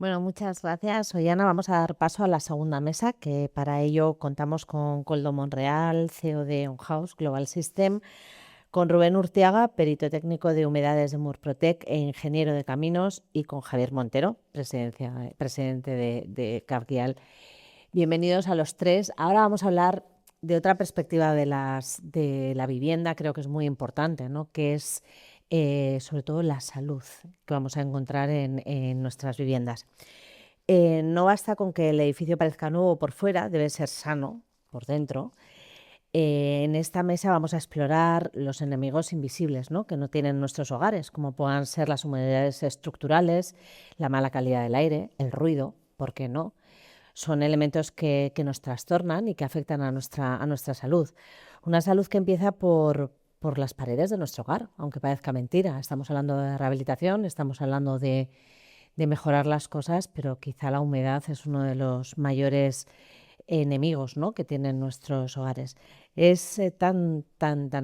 Bueno, muchas gracias. Hoy, Ana, vamos a dar paso a la segunda mesa, que para ello contamos con Koldo Monreal, CEO de OnHouse Global System, con Rubén Urtiaga, perito técnico de humedades de Murprotec e ingeniero de caminos, y con Javier Montero, presidente de Capguial. Bienvenidos a los tres. Ahora vamos a hablar de otra perspectiva de la vivienda, creo que es muy importante, ¿no? Que es sobre todo la salud que vamos a encontrar en nuestras viviendas. No basta con que el edificio parezca nuevo por fuera, debe ser sano por dentro. En esta mesa vamos a explorar los enemigos invisibles, ¿no? Que no tienen nuestros hogares, como puedan ser las humedades estructurales, la mala calidad del aire, el ruido, ¿por qué no? Son elementos que nos trastornan y que afectan a nuestra salud. Una salud que empieza por las paredes de nuestro hogar, aunque parezca mentira. Estamos hablando de rehabilitación, estamos hablando de mejorar las cosas, pero quizá la humedad es uno de los mayores enemigos, ¿no?, que tienen nuestros hogares. Es tan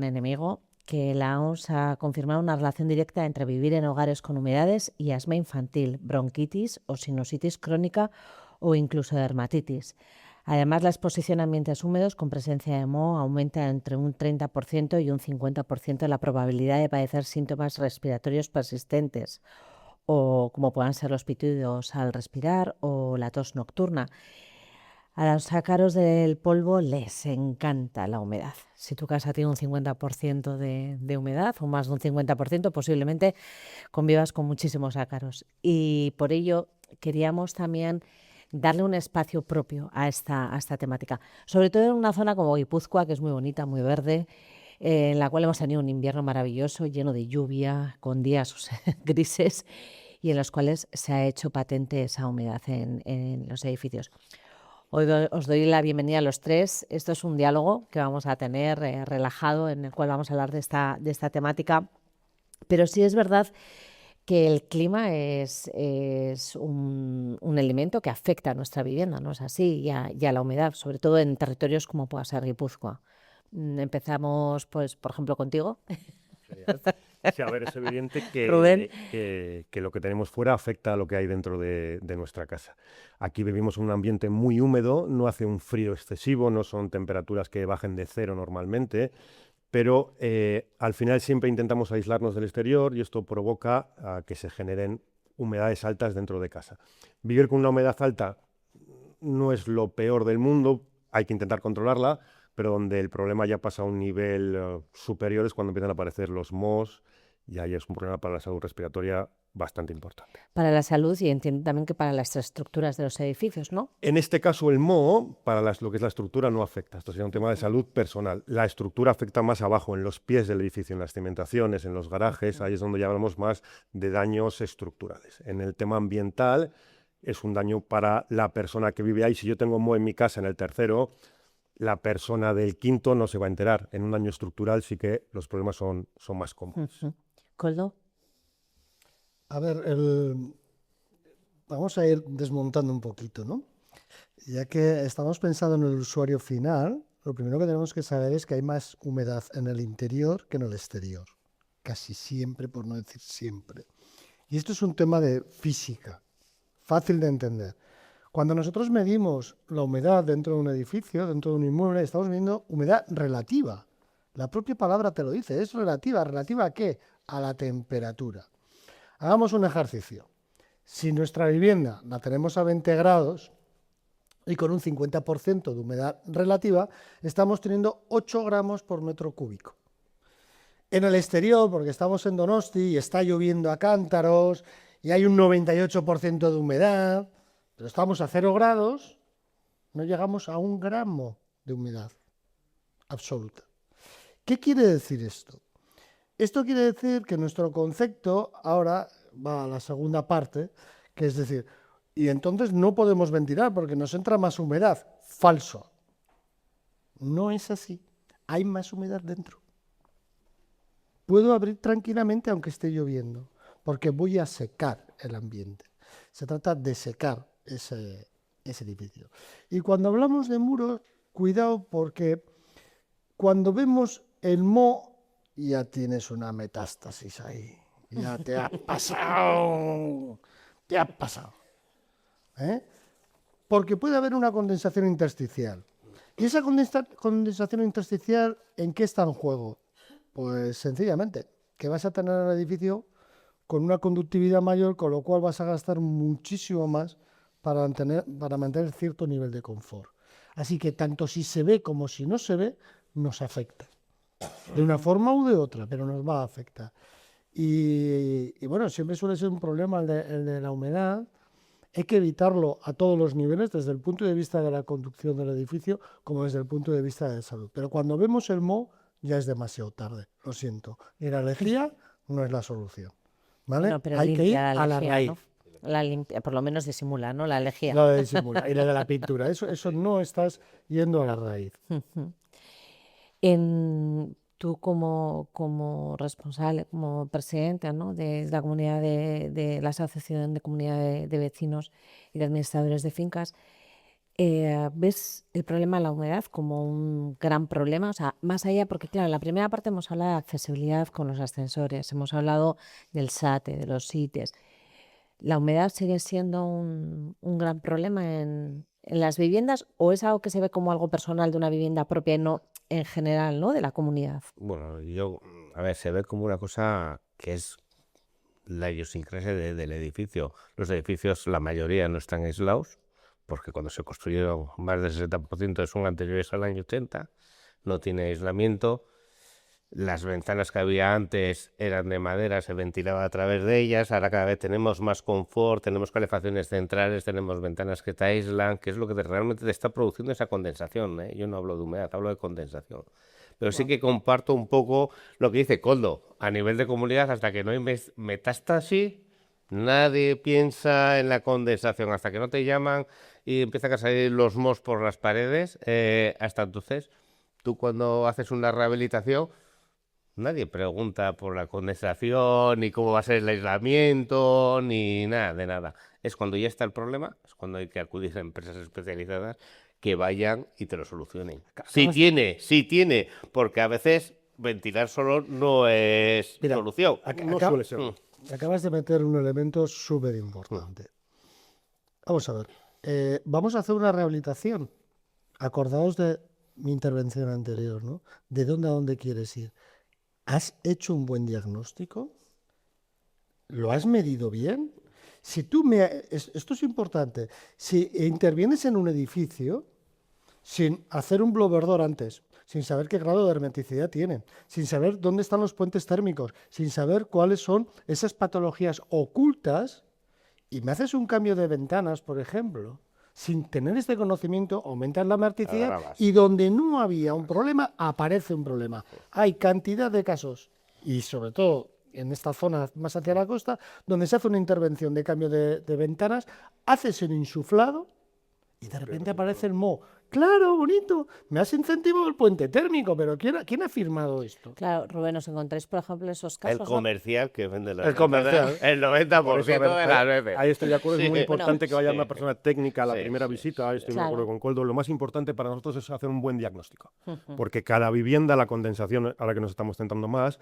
enemigo que la OMS ha confirmado una relación directa entre vivir en hogares con humedades y asma infantil, bronquitis o sinusitis crónica o incluso dermatitis. Además, la exposición a ambientes húmedos con presencia de moho aumenta entre un 30% y un 50% la probabilidad de padecer síntomas respiratorios persistentes, o como puedan ser los pitidos al respirar o la tos nocturna. A los ácaros del polvo les encanta la humedad. Si tu casa tiene un 50% de humedad o más de un 50%, posiblemente convivas con muchísimos ácaros. Y por ello queríamos también darle un espacio propio a esta temática, sobre todo en una zona como Guipúzcoa, que es muy bonita, muy verde, en la cual hemos tenido un invierno maravilloso, lleno de lluvia, con días grises, y en los cuales se ha hecho patente esa humedad en los edificios. Hoy os doy la bienvenida a los tres. Esto es un diálogo que vamos a tener relajado, en el cual vamos a hablar de esta temática. Pero sí es verdad que el clima es un elemento que afecta a nuestra vivienda, ¿no es así? Y a la humedad, sobre todo en territorios como pueda ser Guipúzcoa. Empezamos, pues, por ejemplo, contigo, Genial. Sí, a ver, es evidente Rubén. que lo que tenemos fuera afecta a lo que hay dentro de nuestra casa. Aquí vivimos en un ambiente muy húmedo, no hace un frío excesivo, no son temperaturas que bajen de cero normalmente, pero al final siempre intentamos aislarnos del exterior y esto provoca que se generen humedades altas dentro de casa. Vivir con una humedad alta no es lo peor del mundo, hay que intentar controlarla, pero donde el problema ya pasa a un nivel superior es cuando empiezan a aparecer los mohos y ahí es un problema para la salud respiratoria bastante importante. Para la salud, y entiendo también que para las estructuras de los edificios, ¿no? En este caso, el moho, para lo que es la estructura, no afecta. Esto sería un tema de salud personal. La estructura afecta más abajo, en los pies del edificio, en las cimentaciones, en los garajes. Ahí es donde ya hablamos más de daños estructurales. En el tema ambiental, es un daño para la persona que vive ahí. Si yo tengo moho en mi casa, en el tercero, la persona del quinto no se va a enterar. En un daño estructural sí que los problemas son más comunes. Coldo. A ver, vamos a ir desmontando un poquito, ¿no? Ya que estamos pensando en el usuario final, lo primero que tenemos que saber es que hay más humedad en el interior que en el exterior. Casi siempre, por no decir siempre. Y esto es un tema de física, fácil de entender. Cuando nosotros medimos la humedad dentro de un edificio, dentro de un inmueble, estamos midiendo humedad relativa. La propia palabra te lo dice, es relativa. ¿Relativa a qué? A la temperatura. Hagamos un ejercicio. Si nuestra vivienda la tenemos a 20 grados y con un 50% de humedad relativa, estamos teniendo 8 gramos por metro cúbico. En el exterior, porque estamos en Donosti y está lloviendo a cántaros y hay un 98% de humedad, pero estamos a 0 grados, no llegamos a 1 gramo de humedad absoluta. ¿Qué quiere decir esto? Esto quiere decir que nuestro concepto ahora va a la segunda parte, que es decir, y entonces no podemos ventilar porque nos entra más humedad. Falso. No es así. Hay más humedad dentro. Puedo abrir tranquilamente aunque esté lloviendo, porque voy a secar el ambiente. Se trata de secar ese edificio. Y cuando hablamos de muros, cuidado porque cuando vemos el moho, ya tienes una metástasis ahí. Ya te has pasado. Te has pasado. ¿eh? Porque puede haber una condensación intersticial. ¿Y esa condensación intersticial en qué está en juego? Pues sencillamente, que vas a tener el edificio con una conductividad mayor, con lo cual vas a gastar muchísimo más para mantener cierto nivel de confort. Así que tanto si se ve como si no se ve, nos afecta. De una forma u de otra, pero nos va a afectar. Y bueno, siempre suele ser un problema el de la humedad. Hay que evitarlo a todos los niveles, desde el punto de vista de la conducción del edificio como desde el punto de vista de salud. Pero cuando vemos el moho, ya es demasiado tarde, lo siento. Y la lejía no es la solución. ¿Vale? Bueno, pero Hay que ir limpia la a la lejía, raíz. ¿no? La limpia, por lo menos disimula, ¿no? La lejía. La de disimular y la de la pintura. Eso no estás yendo a la raíz. Tú como responsable, como presidente, ¿no? de la comunidad de la Asociación de Comunidad de Vecinos y de Administradores de Fincas, ¿ves el problema de la humedad como un gran problema? O sea, más allá, porque claro, en la primera parte hemos hablado de accesibilidad con los ascensores, hemos hablado del SATE, de los sites. ¿La humedad sigue siendo un gran problema en las viviendas o es algo que se ve como algo personal de una vivienda propia y no en general, ¿no? de la comunidad? Bueno, a ver, se ve como una cosa que es la idiosincrasia del edificio. Los edificios, la mayoría no están aislados, porque cuando se construyeron más del 60% son anteriores al año 80, no tiene aislamiento. Las ventanas que había antes eran de madera, se ventilaba a través de ellas. Ahora cada vez tenemos más confort, tenemos calefacciones centrales, tenemos ventanas que te aíslan, que es lo que realmente te está produciendo esa condensación, ¿eh? Yo no hablo de humedad, hablo de condensación. Pero sí que comparto un poco lo que dice Koldo. A nivel de comunidad, hasta que no hay metástasis, nadie piensa en la condensación. Hasta que no te llaman y empiezan a salir los mohos por las paredes, hasta entonces, tú cuando haces una rehabilitación, nadie pregunta por la condensación, ni cómo va a ser el aislamiento, ni nada de nada. Es cuando ya está el problema, es cuando hay que acudir a empresas especializadas que vayan y te lo solucionen. Sí tiene, porque a veces ventilar solo no es solución. No suele ser. Acabas de meter un elemento súper importante. Vamos a ver, vamos a hacer una rehabilitación. Acordaos de mi intervención anterior, ¿no? ¿De dónde a dónde quieres ir? ¿Has hecho un buen diagnóstico? ¿Lo has medido bien? Si esto es importante. Si intervienes en un edificio sin hacer un blower door antes, sin saber qué grado de hermeticidad tienen, sin saber dónde están los puentes térmicos, sin saber cuáles son esas patologías ocultas, y me haces un cambio de ventanas, por ejemplo, sin tener este conocimiento, aumentas la hermeticidad y donde no había un problema, aparece un problema. Hay cantidad de casos, y sobre todo en esta zona más hacia la costa, donde se hace una intervención de cambio de ventanas, haces el insuflado y de repente aparece el moho. Claro, bonito, me has incentivado el puente térmico, pero ¿quién ha firmado esto? Claro, Rubén, ¿os encontráis, por ejemplo, esos casos? El comercial que vende las El comercial. El 90% de las veces. Ahí estoy de acuerdo, es muy Sí. importante que vaya una persona técnica a la Sí, primera sí, visita, estoy de Claro. acuerdo con Koldo. Lo más importante para nosotros es hacer un buen diagnóstico, porque cada vivienda, la condensación a la que nos estamos centrando más,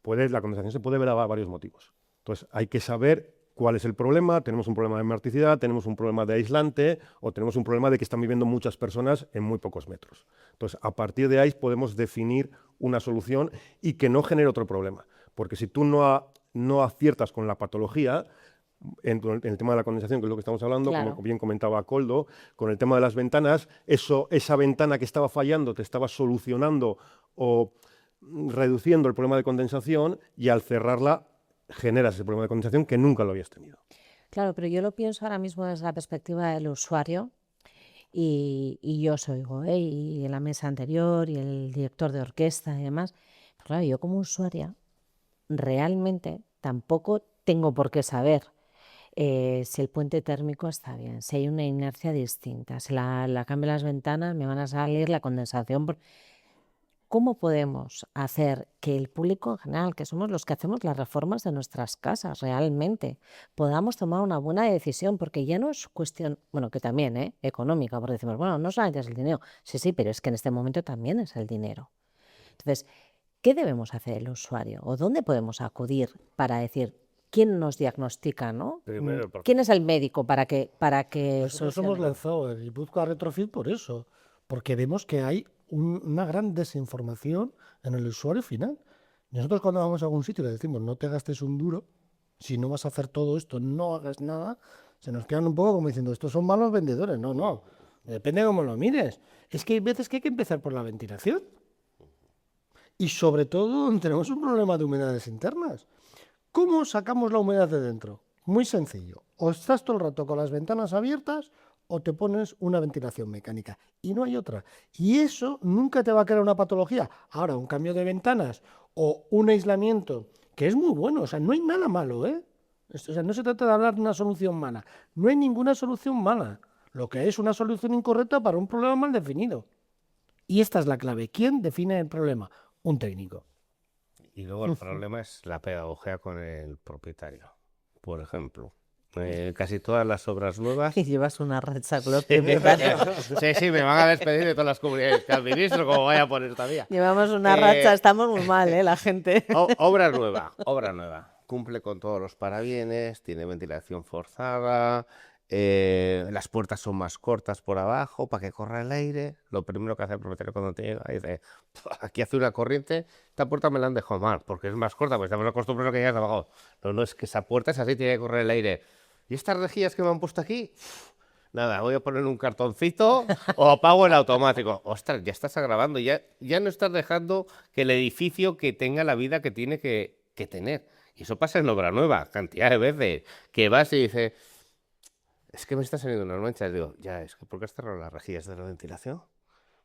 la condensación se puede ver a varios motivos. Entonces hay que saber cuál es el problema. Tenemos un problema de hermeticidad, tenemos un problema de aislante o tenemos un problema de que están viviendo muchas personas en muy pocos metros. Entonces, a partir de ahí podemos definir una solución y que no genere otro problema. Porque si tú no aciertas con la patología, en el tema de la condensación, que es lo que estamos hablando, Claro. como bien comentaba Koldo, con el tema de las ventanas, esa ventana que estaba fallando te estaba solucionando o reduciendo el problema de condensación, y al cerrarla generas ese problema de condensación que nunca lo habías tenido. Claro, pero yo lo pienso ahora mismo desde la perspectiva del usuario y yo os oigo, y en la mesa anterior y el director de orquesta y demás. Pero claro, yo como usuaria realmente tampoco tengo por qué saber si el puente térmico está bien, si hay una inercia distinta, si la cambio las ventanas me van a salir la condensación. ¿Cómo podemos hacer que el público en general, que somos los que hacemos las reformas de nuestras casas realmente, podamos tomar una buena decisión? Porque ya no es cuestión, bueno, que también, económica, porque decimos, bueno, no solamente es el dinero, sí, pero es que en este momento también es el dinero. Entonces, ¿qué debemos hacer el usuario? ¿O dónde podemos acudir para decir, ¿quién nos diagnostica, no? Primero, ¿Quién es el médico para que Nosotros hemos lanzado el Guipúzcoa Retrofit por eso, porque vemos que hay una gran desinformación en el usuario final. Nosotros cuando vamos a algún sitio le decimos no te gastes un duro, si no vas a hacer todo esto, no hagas nada, se nos quedan un poco como diciendo, estos son malos vendedores. No, no, depende de cómo lo mires. Es que hay veces que hay que empezar por la ventilación. Y sobre todo tenemos un problema de humedades internas. ¿Cómo sacamos la humedad de dentro? Muy sencillo. O estás todo el rato con las ventanas abiertas o te pones una ventilación mecánica. Y no hay otra. Y eso nunca te va a crear una patología. Ahora, un cambio de ventanas o un aislamiento, que es muy bueno. O sea, no hay nada malo, ¿eh? O sea, no se trata de hablar de una solución mala. No hay ninguna solución mala. Lo que es una solución incorrecta para un problema mal definido. Y esta es la clave. ¿Quién define el problema? Un técnico. Y luego el problema es la pedagogía con el propietario. Por ejemplo, casi todas las obras nuevas... Y llevas una racha con los Sí, propietarios. sí, me van a despedir de todas las comunidades que administro, como vaya por esta vía. Llevamos una racha, estamos muy mal, la gente. Obra nueva. Cumple con todos los parabienes, tiene ventilación forzada, las puertas son más cortas por abajo para que corra el aire. Lo primero que hace el propietario cuando te llega dice, aquí hace una corriente, esta puerta me la han dejado mal, porque es más corta, porque estamos acostumbrados a que llegas abajo. No, es que esa puerta es así, tiene que correr el aire. ¿Y estas rejillas que me han puesto aquí? Nada, voy a poner un cartoncito o apago el automático. Ostras, ya estás agravando, ya no estás dejando que el edificio que tenga la vida que tiene que tener. Y eso pasa en obra nueva, cantidad de veces, que vas y dices, es que me están saliendo unas manchas. Digo, ya, es que ¿por qué has cerrado las rejillas de la ventilación?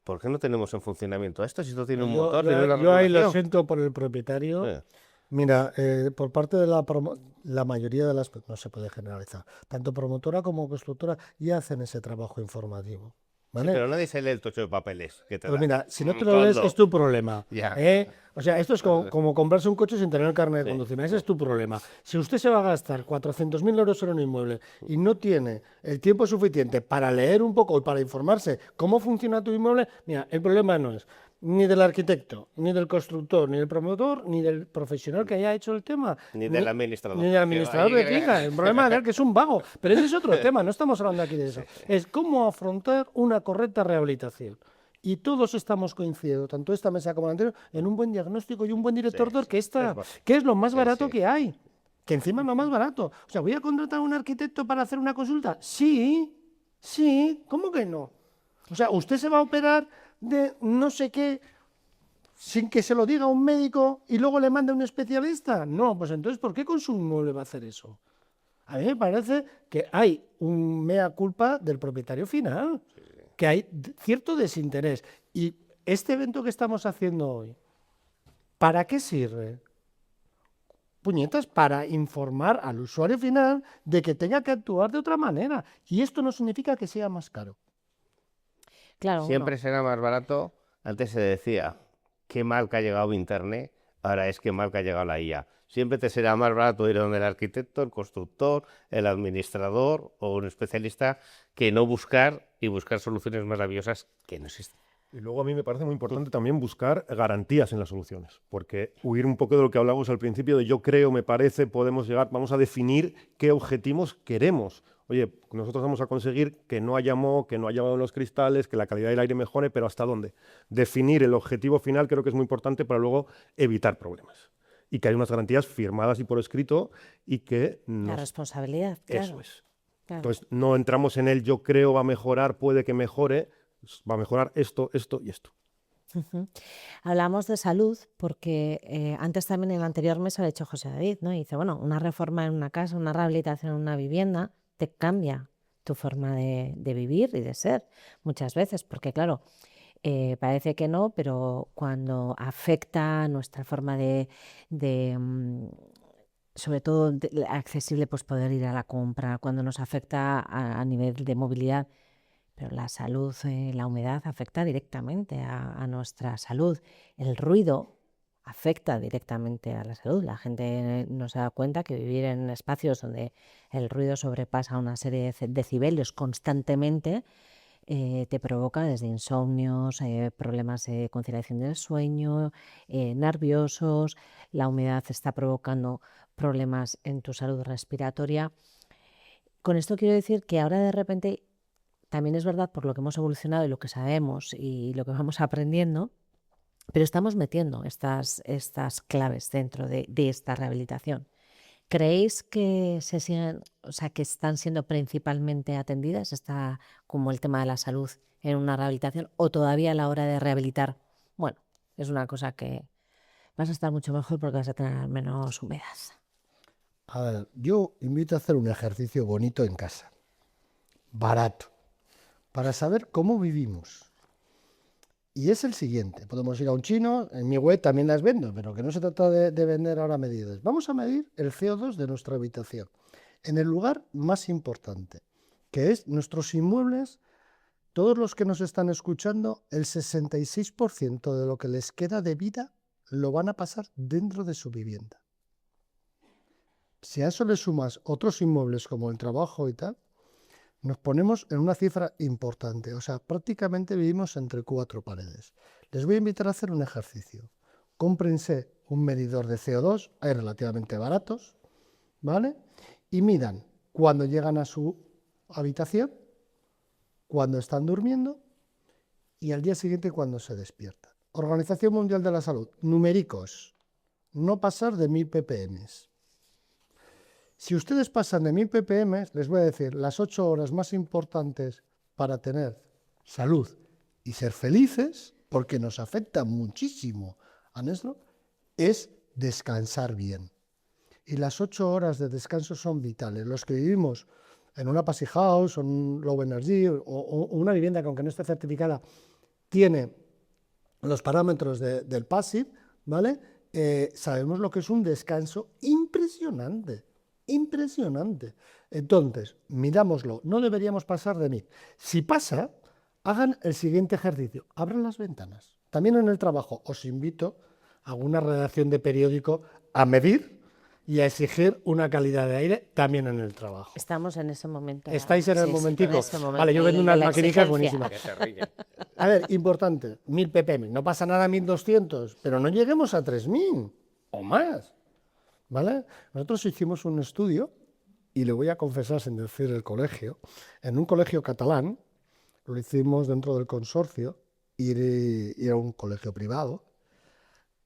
¿Por qué no tenemos en funcionamiento esto? Si esto tiene un motor, tiene una Yo ahí lo regulación. siento por el propietario. Eh. Mira, por parte de la mayoría de las... No se puede generalizar. Tanto promotora como constructora ya hacen ese trabajo informativo. Sí, ¿Vale? pero nadie se lee el tocho de papeles que te Pues da. mira, si no te lo lees ¿Cuándo? es tu problema. Ya. O sea, esto es como comprarse un coche sin tener el carnet de Sí. conducir. Ese es tu problema. Si usted se va a gastar 400.000 euros en un inmueble y no tiene el tiempo suficiente para leer un poco y para informarse cómo funciona tu inmueble, mira, el problema no es ni del arquitecto, ni del constructor, ni del promotor, ni del profesional que haya hecho el tema. Ni del administrador. Ni del administrador Que de ahí- finca. El problema es que es un vago. Pero ese es otro tema, no estamos hablando aquí de eso. Es cómo afrontar una correcta rehabilitación. Y todos estamos coincidiendo, tanto esta mesa como la anterior, en un buen diagnóstico y un buen director de orquesta, que es lo más barato que hay. Que encima es lo más barato. O sea, ¿voy a contratar a un arquitecto para hacer una consulta? Sí, ¿cómo que no? O sea, ¿usted se va a operar de no sé qué sin que se lo diga un médico y luego le mande a un especialista? No, pues entonces, ¿por qué con su inmueble va a hacer eso? A mí me parece que hay un mea culpa del propietario final, que hay cierto desinterés. Y este evento que estamos haciendo hoy, ¿para qué sirve? Puñetas, para informar al usuario final de que tenga que actuar de otra manera. Y esto no significa que sea más caro. Claro, Siempre será más barato. Antes se decía, qué mal que ha llegado Internet, ahora es que mal que ha llegado la IA. Siempre te será más barato ir a donde el arquitecto, el constructor, el administrador o un especialista que no buscar soluciones maravillosas que no existen. Y luego a mí me parece muy importante también buscar garantías en las soluciones, porque huir un poco de lo que hablábamos al principio de yo creo, me parece, podemos llegar, vamos a definir qué objetivos queremos. Oye, nosotros vamos a conseguir que no haya moho, que no haya moho en los cristales, que la calidad del aire mejore, pero ¿hasta dónde? Definir el objetivo final creo que es muy importante para luego evitar problemas. Y que hay unas garantías firmadas y por escrito y que la responsabilidad, claro. Eso es. Claro. Entonces, no entramos en el yo creo va a mejorar, puede que mejore, va a mejorar esto, esto y esto. Hablamos de salud porque antes también en la anterior mesa lo ha dicho José David, ¿no? Y dice, bueno, una reforma en una casa, una rehabilitación en una vivienda, te cambia tu forma de vivir y de ser muchas veces, porque claro, parece que no, pero cuando afecta nuestra forma sobre todo accesible, pues poder ir a la compra, cuando nos afecta a nivel de movilidad. Pero la salud, la humedad afecta directamente a nuestra salud. El ruido afecta directamente a la salud. La gente no se da cuenta que vivir en espacios donde el ruido sobrepasa una serie de decibelios constantemente te provoca desde insomnios, problemas de conciliación del sueño, nerviosos. La humedad está provocando problemas en tu salud respiratoria. Con esto quiero decir que ahora de repente también es verdad por lo que hemos evolucionado y lo que sabemos y lo que vamos aprendiendo, pero estamos metiendo estas claves dentro de esta rehabilitación. ¿Creéis que se siguen, o sea, que están siendo principalmente atendidas, está como el tema de la salud en una rehabilitación, o todavía a la hora de rehabilitar, bueno, es una cosa que vas a estar mucho mejor porque vas a tener menos humedad? A ver, yo invito a hacer un ejercicio bonito en casa, barato, para saber cómo vivimos. Y es el siguiente, podemos ir a un chino, en mi web también las vendo, pero que no se trata de vender ahora medidas. Vamos a medir el CO2 de nuestra habitación, en el lugar más importante, que es nuestros inmuebles. Todos los que nos están escuchando, el 66% de lo que les queda de vida lo van a pasar dentro de su vivienda. Si a eso le sumas otros inmuebles como el trabajo y tal, nos ponemos en una cifra importante. O sea, prácticamente vivimos entre 4 paredes. Les voy a invitar a hacer un ejercicio. Cómprense un medidor de CO2, hay relativamente baratos, ¿vale? Y midan cuando llegan a su habitación, cuando están durmiendo y al día siguiente cuando se despiertan. Organización Mundial de la Salud, numéricos, no pasar de 1000 ppm. Si ustedes pasan de 1000 ppm, les voy a decir, las 8 horas más importantes para tener salud y ser felices, porque nos afecta muchísimo a nuestro, es descansar bien. Y las 8 horas de descanso son vitales. Los que vivimos en una Passive House, o un Low Energy, o una vivienda que aunque no esté certificada, tiene los parámetros del Passive, ¿vale? Sabemos lo que es un descanso impresionante. Impresionante. Entonces, mirámoslo, no deberíamos pasar de 1000. Si pasa, hagan el siguiente ejercicio, abran las ventanas. También en el trabajo os invito a una redacción de periódico a medir y a exigir una calidad de aire también en el trabajo. Estamos en ese momento. ¿Estáis en el Sí, momentico? en ese momento Vale, yo vendo de unas la maquinicas exigencia. buenísimas. A ver, importante, 1000 ppm, no pasa nada 1200, pero no lleguemos a 3000 o más. ¿Vale? Nosotros hicimos un estudio, y le voy a confesar sin decir el colegio, en un colegio catalán, lo hicimos dentro del consorcio, y era un colegio privado.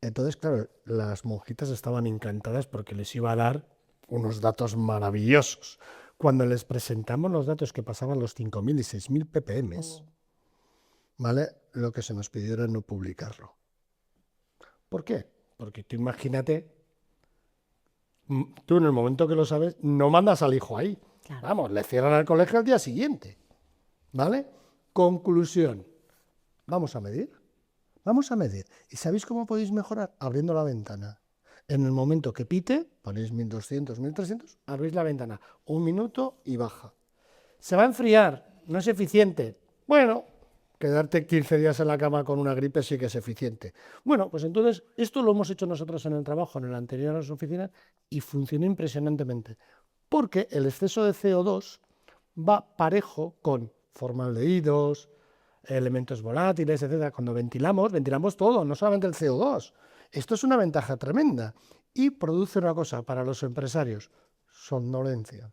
Entonces, claro, las monjitas estaban encantadas porque les iba a dar unos datos maravillosos. Cuando les presentamos los datos que pasaban los 5000 y 6000 ppm, ¿vale? Lo que se nos pidió era no publicarlo. ¿Por qué? Porque tú imagínate, tú en el momento que lo sabes, no mandas al hijo ahí. Claro. Vamos, le cierran el colegio al día siguiente. ¿Vale? Conclusión. Vamos a medir. Vamos a medir. ¿Y sabéis cómo podéis mejorar? Abriendo la ventana. En el momento que pite, ponéis 1200, 1300, abrís la ventana. 1 minuto y baja. ¿Se va a enfriar? ¿No es eficiente? Bueno, quedarte 15 días en la cama con una gripe sí que es eficiente. Bueno, pues entonces esto lo hemos hecho nosotros en el trabajo, en el anterior a las oficinas, y funcionó impresionantemente. Porque el exceso de CO2 va parejo con formaldehídos, elementos volátiles, etc. Cuando ventilamos todo, no solamente el CO2. Esto es una ventaja tremenda. Y produce una cosa para los empresarios, somnolencia.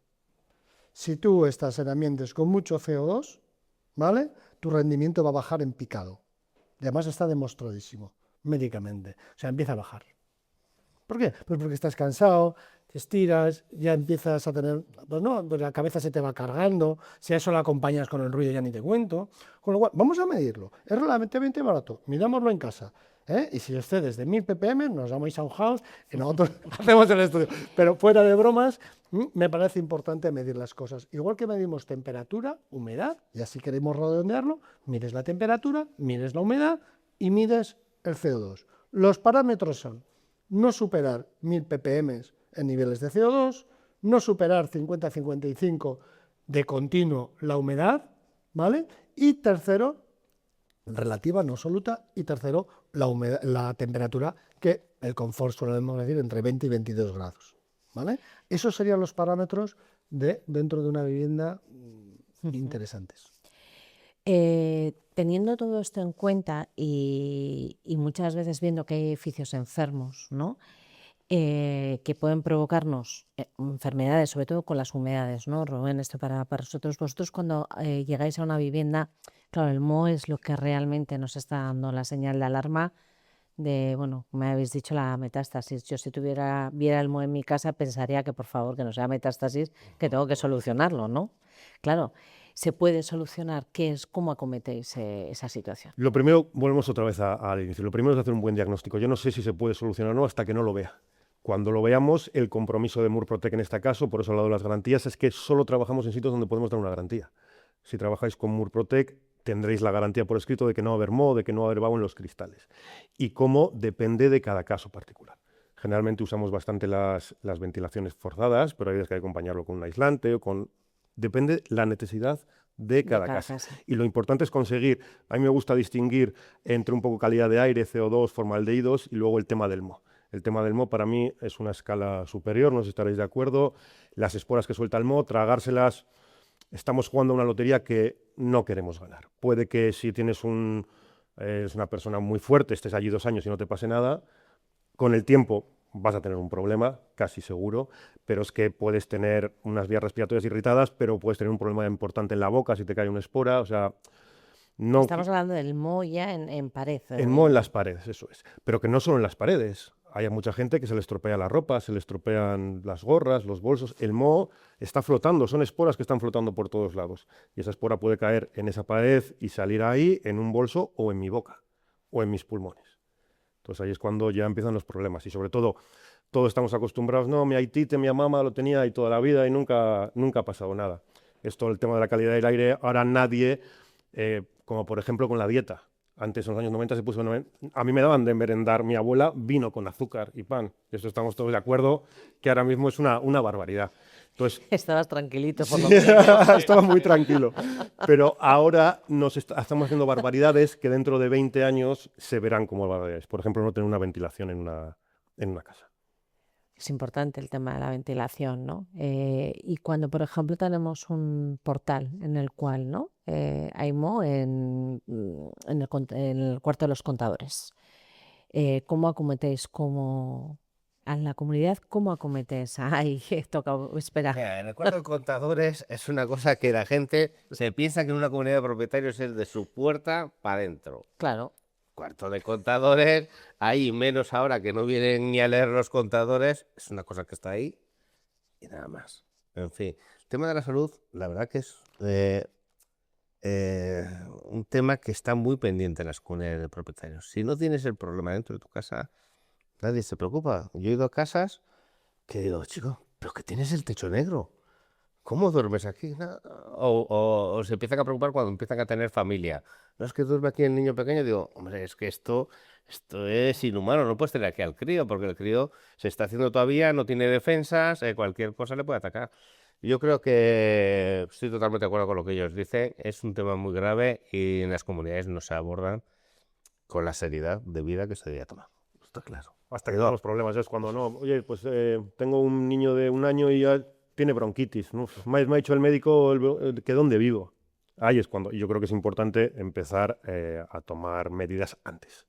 Si tú estás en ambientes con mucho CO2, ¿vale? Tu rendimiento va a bajar en picado. Y además está demostradísimo, médicamente. O sea, empieza a bajar. ¿Por qué? Pues porque estás cansado, te estiras, ya empiezas a tener, pues no, pues la cabeza se te va cargando, si a eso lo acompañas con el ruido ya ni te cuento. Con lo cual, vamos a medirlo. Es relativamente barato, midámoslo en casa. Y si excedes de 1000 ppm, nos vamos a un house y nosotros hacemos el estudio. Pero fuera de bromas, me parece importante medir las cosas. Igual que medimos temperatura, humedad, y así queremos redondearlo, mides la temperatura, mides la humedad y mides el CO2. Los parámetros son no superar 1000 ppm en niveles de CO2, no superar 50-55 de continuo la humedad, ¿vale? Y tercero, relativa, no absoluta, y tercero, la temperatura, que el confort solemos decir entre 20 y 22 grados, ¿vale? Esos serían los parámetros dentro de una vivienda interesantes. Teniendo todo esto en cuenta y muchas veces viendo que hay edificios enfermos, ¿no? que pueden provocarnos enfermedades, sobre todo con las humedades, ¿no, Rubén? Esto para vosotros. Vosotros cuando llegáis a una vivienda, claro, el moho es lo que realmente nos está dando la señal de alarma de, bueno, me habéis dicho la metástasis. Yo si viera el moho en mi casa pensaría que por favor que no sea metástasis, que tengo que solucionarlo, ¿no? Claro, se puede solucionar. ¿Cómo acometéis esa situación? Lo primero, volvemos otra vez al inicio, lo primero es hacer un buen diagnóstico. Yo no sé si se puede solucionar o no hasta que no lo vea. Cuando lo veamos, el compromiso de Murprotec en este caso, por eso he hablado de las garantías, es que solo trabajamos en sitios donde podemos dar una garantía. Si trabajáis con Murprotec, tendréis la garantía por escrito de que no va a haber moho, de que no va a haber vaho en los cristales. Y cómo depende de cada caso particular. Generalmente usamos bastante las ventilaciones forzadas, pero hay veces que hay que acompañarlo con un aislante o con... Depende la necesidad de cada casa. Y lo importante es conseguir, a mí me gusta distinguir entre un poco calidad de aire, CO2, formaldehídos y luego el tema del moho. El tema del moho para mí es una escala superior, no sé si estaréis de acuerdo. Las esporas que suelta el moho, tragárselas, estamos jugando a una lotería que no queremos ganar. Puede que si tienes es una persona muy fuerte, estés allí 2 años y no te pase nada, con el tiempo vas a tener un problema, casi seguro, pero es que puedes tener unas vías respiratorias irritadas, pero puedes tener un problema importante en la boca si te cae una espora, o sea... No, estamos hablando del moho ya en pared. El moho en las paredes, eso es. Pero que no solo en las paredes. Hay mucha gente que se le estropea la ropa, se le estropean las gorras, los bolsos. El moho está flotando, son esporas que están flotando por todos lados. Y esa espora puede caer en esa pared y salir ahí, en un bolso o en mi boca, o en mis pulmones. Entonces ahí es cuando ya empiezan los problemas. Y sobre todo, todos estamos acostumbrados, no, mi aitite, mi mamá lo tenía ahí toda la vida y nunca ha pasado nada. Esto, el tema de la calidad del aire, ahora nadie, como por ejemplo con la dieta. Antes, en los años 90, se puso... A mí me daban de merendar mi abuela vino con azúcar y pan. Y eso estamos todos de acuerdo, que ahora mismo es una barbaridad. Entonces, estabas tranquilito, por lo sí, menos. estaba muy tranquilo. Pero ahora estamos haciendo barbaridades que dentro de 20 años se verán como barbaridades. Por ejemplo, no tener una ventilación en una casa. Es importante el tema de la ventilación, ¿no? Y cuando, por ejemplo, tenemos un portal en el cual, ¿no? Hay moho en el cuarto de los contadores. ¿Cómo acometéis a la comunidad? ¿Cómo acometéis? Ay, toca esperar. Mira, en el cuarto de contadores es una cosa que la gente se piensa que en una comunidad de propietarios es de su puerta para adentro. Claro. Cuarto de contadores, ahí menos ahora que no vienen ni a leer los contadores, es una cosa que está ahí y nada más. En fin, el tema de la salud, la verdad que es un tema que está muy pendiente en las comunidades de propietarios. Si no tienes el problema dentro de tu casa, nadie se preocupa. Yo he ido a casas que digo, chico, pero que tienes el techo negro. ¿Cómo duermes aquí? No. O se empiezan a preocupar cuando empiezan a tener familia. No es que duerme aquí el niño pequeño. Digo, hombre, es que esto es inhumano. No puedes tener aquí al crío, porque el crío se está haciendo todavía, no tiene defensas, cualquier cosa le puede atacar. Yo creo que estoy totalmente de acuerdo con lo que ellos dicen. Es un tema muy grave y en las comunidades no se abordan con la seriedad debida que se debería tomar. Está claro. Hasta que los problemas es cuando no. Oye, pues tengo un niño de 1 año y ya tiene bronquitis. ¿No? Me ha dicho el médico que dónde vivo. Ahí es cuando yo creo que es importante empezar a tomar medidas antes.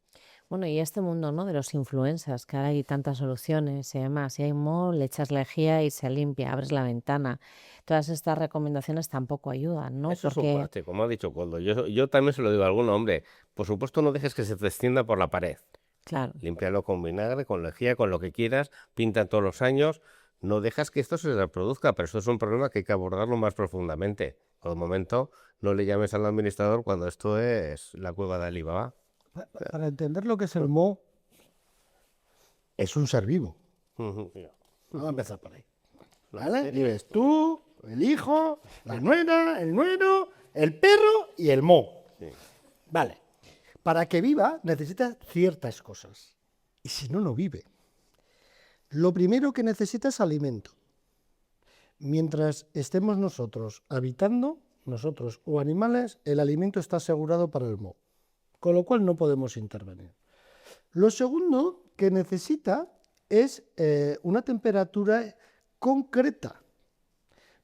Bueno, y este mundo, ¿no? De los influencers, que ahora hay tantas soluciones y demás. Si hay moho, le echas lejía y se limpia, abres la ventana. Todas estas recomendaciones tampoco ayudan, ¿no? Eso es un parte, como ha dicho Koldo. Yo también se lo digo a algún hombre. Por supuesto, no dejes que se te extienda por la pared. Claro. Límpialo con vinagre, con lejía, con lo que quieras. Pinta todos los años. No dejas que esto se reproduzca, pero esto es un problema que hay que abordarlo más profundamente. Por el momento, no le llames al administrador cuando esto es la cueva de Alibaba. Para entender lo que es el moho, es un ser vivo. Vamos a empezar por ahí. ¿Vale? Vives tú, el hijo, la nuera, el nuero, el perro y el moho. Sí. Vale. Para que viva necesita ciertas cosas. Y si no, no vive. Lo primero que necesita es alimento. Mientras estemos nosotros habitando, nosotros o animales, el alimento está asegurado para el moho. Con lo cual no podemos intervenir. Lo segundo que necesita es una temperatura concreta.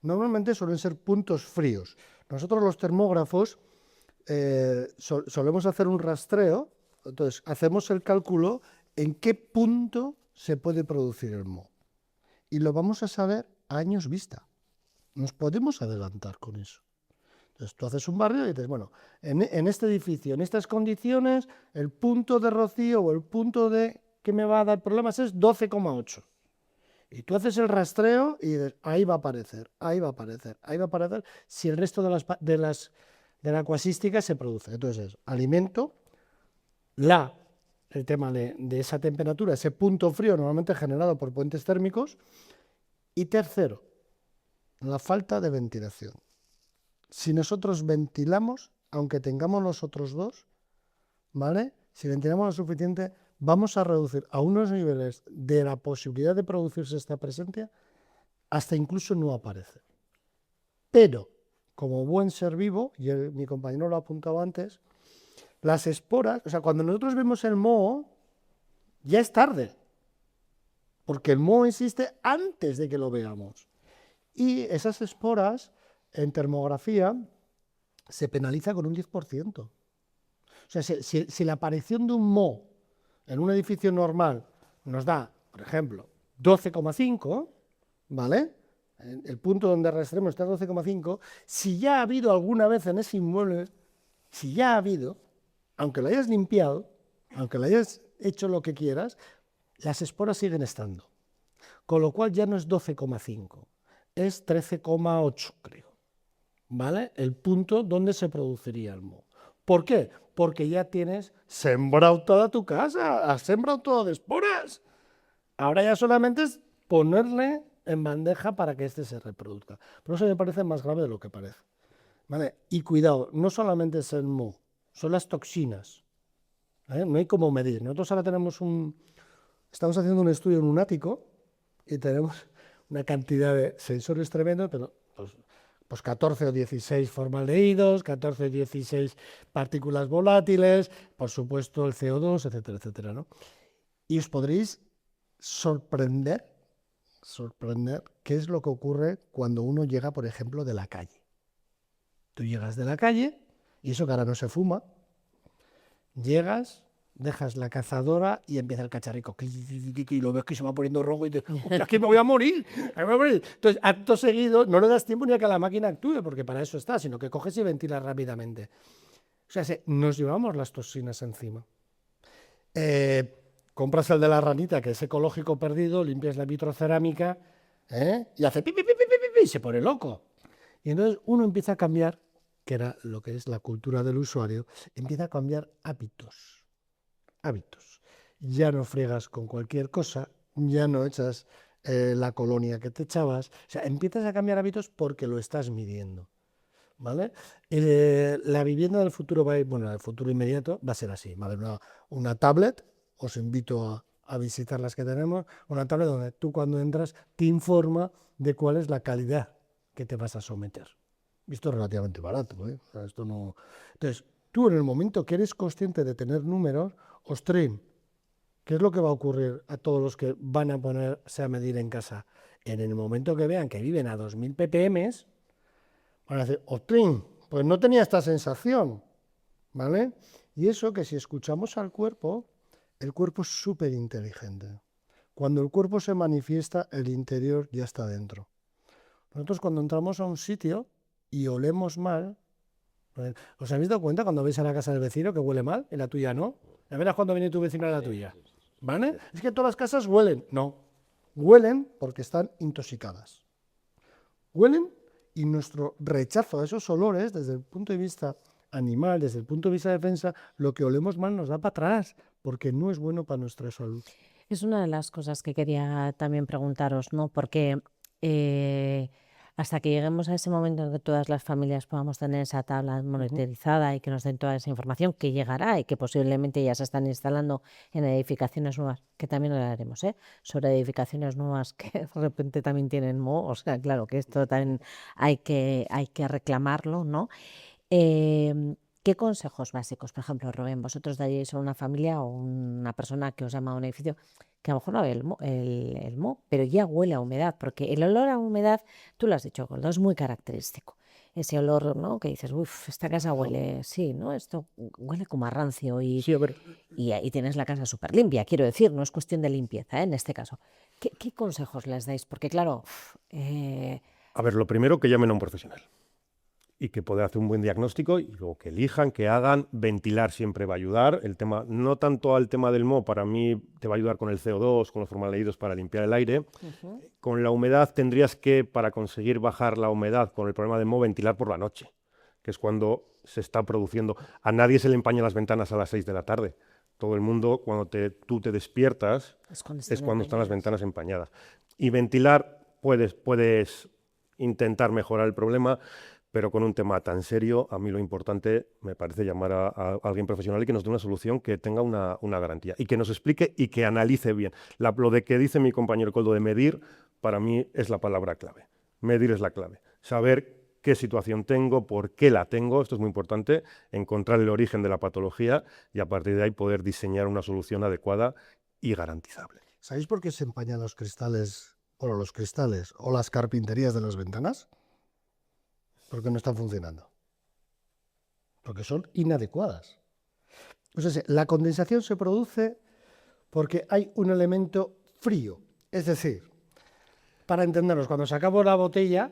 Normalmente suelen ser puntos fríos. Nosotros los termógrafos solemos hacer un rastreo, entonces hacemos el cálculo en qué punto se puede producir el moho. Y lo vamos a saber a años vista. Nos podemos adelantar con eso. Entonces tú haces un barrio y dices, bueno, en este edificio, en estas condiciones, el punto de rocío o el punto de que me va a dar problemas es 12,8. Y tú haces el rastreo y dices, ahí va a aparecer, ahí va a aparecer, ahí va a aparecer, si el resto de la acuasística se produce. Entonces es alimento, el tema de esa temperatura, ese punto frío normalmente generado por puentes térmicos. Y tercero, la falta de ventilación. Si nosotros ventilamos, aunque tengamos los otros dos, ¿vale? Si ventilamos lo suficiente, vamos a reducir a unos niveles de la posibilidad de producirse esta presencia hasta incluso no aparecer. Pero, como buen ser vivo, y mi compañero lo ha apuntado antes, las esporas, o sea, cuando nosotros vemos el moho, ya es tarde, porque el moho existe antes de que lo veamos. Y esas esporas, en termografía, se penaliza con un 10%. O sea, si la aparición de un moho en un edificio normal nos da, por ejemplo, 12,5, ¿vale? El punto donde arrastremos está 12,5, si ya ha habido alguna vez en ese inmueble, si ya ha habido, aunque lo hayas limpiado, aunque lo hayas hecho lo que quieras, las esporas siguen estando. Con lo cual ya no es 12,5, es 13,8, creo. ¿Vale? El punto donde se produciría el moho. ¿Por qué? Porque ya tienes sembrado toda tu casa, has sembrado todo de esporas. Ahora ya solamente es ponerle en bandeja para que este se reproduzca. Por eso me parece más grave de lo que parece. ¿Vale? Y cuidado, no solamente es el moho, son las toxinas. No hay cómo medir. Nosotros ahora estamos haciendo un estudio en un ático y tenemos una cantidad de sensores tremendos, pero pues 14 o 16 formaldehídos, 14 o 16 partículas volátiles, por supuesto el CO2, etcétera, etcétera, ¿no? Y os podréis sorprender qué es lo que ocurre cuando uno llega, por ejemplo, de la calle. Tú llegas de la calle, y eso que ahora no se fuma, llegas, dejas la cazadora y empieza el cacharrico, y lo ves que se va poniendo rojo y dices, ¡hostia, que me voy a morir! Entonces, acto seguido, no le das tiempo ni a que la máquina actúe, porque para eso está, sino que coges y ventilas rápidamente. O sea, nos llevamos las toxinas encima. Compras el de la ranita, que es ecológico perdido, limpias la vitrocerámica, y hace pi, pi, pi, pi, pi, pi, y se pone loco. Y entonces uno empieza a cambiar, que era lo que es la cultura del usuario, empieza a cambiar hábitos. Ya no friegas con cualquier cosa, ya no echas la colonia que te echabas, o sea, empiezas a cambiar hábitos porque lo estás midiendo, ¿vale? La vivienda del futuro del futuro inmediato va a ser así, va a haber una tablet, os invito a visitar las que tenemos, una tablet donde tú cuando entras te informa de cuál es la calidad que te vas a someter. Esto es relativamente barato, ¿eh? O sea, esto no... Entonces, tú en el momento que eres consciente de tener números, ostras, ¿qué es lo que va a ocurrir a todos los que van a ponerse a medir en casa? En el momento que vean que viven a 2000 ppm, van a decir, ostras, pues no tenía esta sensación, ¿vale? Y eso que si escuchamos al cuerpo, el cuerpo es súper inteligente. Cuando el cuerpo se manifiesta, el interior ya está dentro. Nosotros cuando entramos a un sitio y olemos mal, ¿os habéis dado cuenta cuando vais a la casa del vecino que huele mal y la tuya no? Ya verás cuando viene tu vecino a la tuya, ¿vale? Es que todas las casas huelen. No, huelen porque están intoxicadas. Huelen y nuestro rechazo a esos olores desde el punto de vista animal, desde el punto de vista de defensa, lo que olemos mal nos da para atrás porque no es bueno para nuestra salud. Es una de las cosas que quería también preguntaros, ¿no? Porque hasta que lleguemos a ese momento en que todas las familias podamos tener esa tabla monitorizada y que nos den toda esa información, que llegará y que posiblemente ya se están instalando en edificaciones nuevas, que también lo haremos, sobre edificaciones nuevas que de repente también tienen moho, o sea, claro que esto también hay que reclamarlo, ¿no? ¿Qué consejos básicos, por ejemplo, Rubén, vosotros daríais a una familia o una persona que os llama a un edificio que a lo mejor no ve el moho, pero ya huele a humedad, porque el olor a humedad, tú lo has dicho, Goldo, es muy característico. ese olor, ¿no? Que dices, uff, esta casa huele, sí, ¿no? Esto huele como a rancio Sí, a ver, y ahí tienes la casa súper limpia, quiero decir, no es cuestión de limpieza, ¿eh? En este caso. ¿Qué consejos les dais? Porque claro, A ver, lo primero, que llamen a un profesional y que pueda hacer un buen diagnóstico y luego que elijan, que hagan. Ventilar siempre va a ayudar. El tema, no tanto al tema del moho, para mí te va a ayudar con el CO2, con los formaldehídos para limpiar el aire. Con la humedad tendrías que, para conseguir bajar la humedad con el problema del moho, ventilar por la noche, que es cuando se está produciendo. A nadie se le empañan las ventanas a las 6 de la tarde. Todo el mundo, cuando tú te despiertas, es cuando es cuando están las empañadas. ventanas empañadas. Y ventilar, puedes intentar mejorar el problema, pero con un tema tan serio, a mí lo importante me parece llamar a alguien profesional y que nos dé una solución que tenga una garantía y que nos explique y que analice bien. Lo de que dice mi compañero Coldo de medir, para mí es la palabra clave. Medir es la clave. Saber qué situación tengo, por qué la tengo, esto es muy importante, encontrar el origen de la patología y a partir de ahí poder diseñar una solución adecuada y garantizable. ¿sabéis por qué se empañan los cristales o las carpinterías de las ventanas? Porque no están funcionando. Porque son inadecuadas. Pues la condensación se produce porque hay un elemento frío. Es decir, para entendernos, cuando sacamos la botella,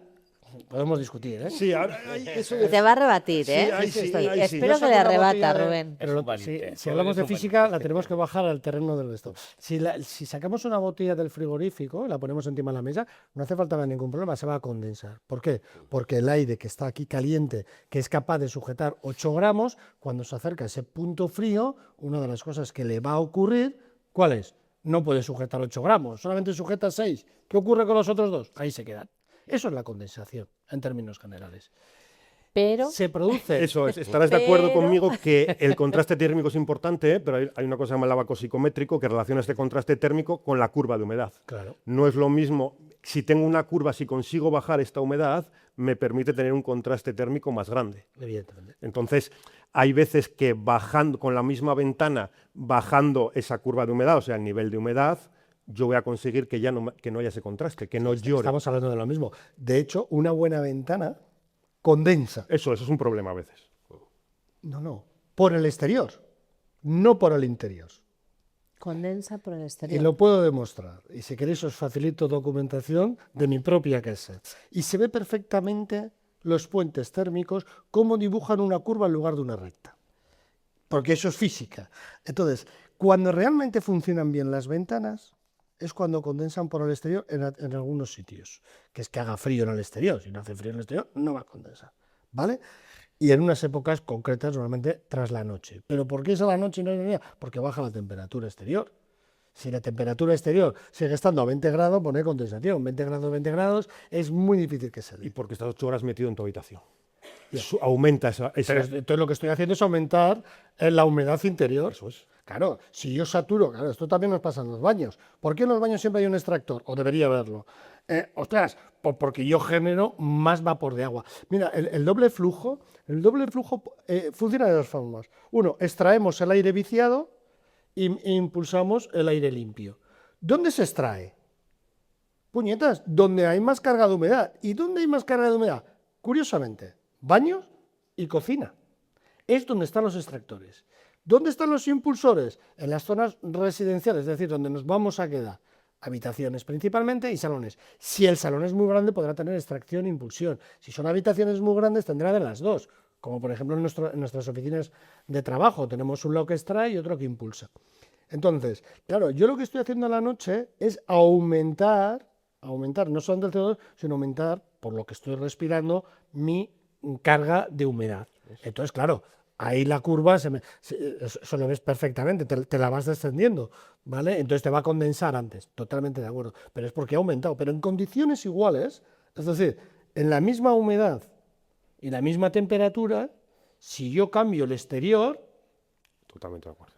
podemos discutir, ¿eh? Sí, ahora eso Te va a rebatir, Sí, ¿eh? ahí sí, Estoy- ahí sí. Espero Yo que le saco una arrebata, botella de- Rubén. Pero Es un valiente, si Rubén hablamos es de un física, valiente. la tenemos que bajar al terreno del esto. Si sacamos una botella del frigorífico, la ponemos encima de la mesa, no hace falta ningún problema, se va a condensar. ¿Por qué? Porque el aire que está aquí caliente, que es capaz de sujetar 8 gramos, cuando se acerca a ese punto frío, una de las cosas que le va a ocurrir, ¿cuál es? No puede sujetar 8 gramos, solamente sujeta 6. ¿Qué ocurre con los otros 2? Ahí se quedan. Eso es la condensación, en términos generales. Pero Se produce. Eso es, estarás de acuerdo Pero- conmigo que el contraste térmico es importante, pero hay una cosa que se llama el abaco psicométrico que relaciona este contraste térmico con la curva de humedad. Claro. No es lo mismo, si tengo una curva, si consigo bajar esta humedad, me permite tener un contraste térmico más grande. Evidentemente. Entonces, hay veces que bajando con la misma ventana, bajando esa curva de humedad, o sea, el nivel de humedad, yo voy a conseguir que ya no haya ese contraste, que no llore. Estamos hablando de lo mismo. De hecho, una buena ventana condensa. Eso es un problema a veces. No. Por el exterior, no por el interior. condensa por el Y exterior. lo puedo demostrar. Y si queréis os facilito documentación de mi propia casa. Y se ve perfectamente los puentes térmicos, cómo dibujan una curva en lugar de una recta. Porque eso es física. Entonces, cuando realmente funcionan bien las ventanas, es cuando condensan por el exterior en algunos sitios. Que es que haga frío en el exterior. Si no hace frío en el exterior, no va a condensar. ¿Vale? Y en unas épocas concretas, normalmente tras la noche. ¿Pero por qué es a la noche y no es de día? Porque baja la temperatura exterior. Si la temperatura exterior sigue estando a 20 grados, poner condensación. 20 grados, es muy difícil que se Y dé. porque estás 8 horas metido en tu habitación. Aumenta esa Pero entonces lo que estoy haciendo es aumentar la humedad interior. Eso es. Claro, si yo saturo, claro, esto también nos pasa en los baños. ¿Por qué en los baños siempre hay un extractor? O debería haberlo. Ostras, porque yo genero más vapor de agua. Mira, el doble flujo funciona de dos formas. Uno, extraemos el aire viciado e impulsamos el aire limpio. ¿Dónde se extrae? Puñetas, donde hay más carga de humedad. ¿Y dónde hay más carga de humedad? Curiosamente, baños y cocina. Es donde están los extractores. ¿Dónde están los impulsores? En las zonas residenciales, es decir, donde nos vamos a quedar. Habitaciones principalmente y salones. Si el salón es muy grande, podrá tener extracción e impulsión. Si son habitaciones muy grandes, tendrá de las dos. Como por ejemplo en nuestras oficinas de trabajo. Tenemos un lado que extrae y otro que impulsa. Entonces, claro, yo lo que estoy haciendo a la noche es aumentar no solo el CO2, sino aumentar, por lo que estoy respirando, mi carga de humedad. Entonces, claro, ahí la curva eso lo ves perfectamente, te la vas descendiendo, ¿vale? Entonces te va a condensar antes, totalmente de acuerdo, pero es porque ha aumentado, pero en condiciones iguales, es decir, en la misma humedad y la misma temperatura, si yo cambio el exterior, Totalmente de acuerdo.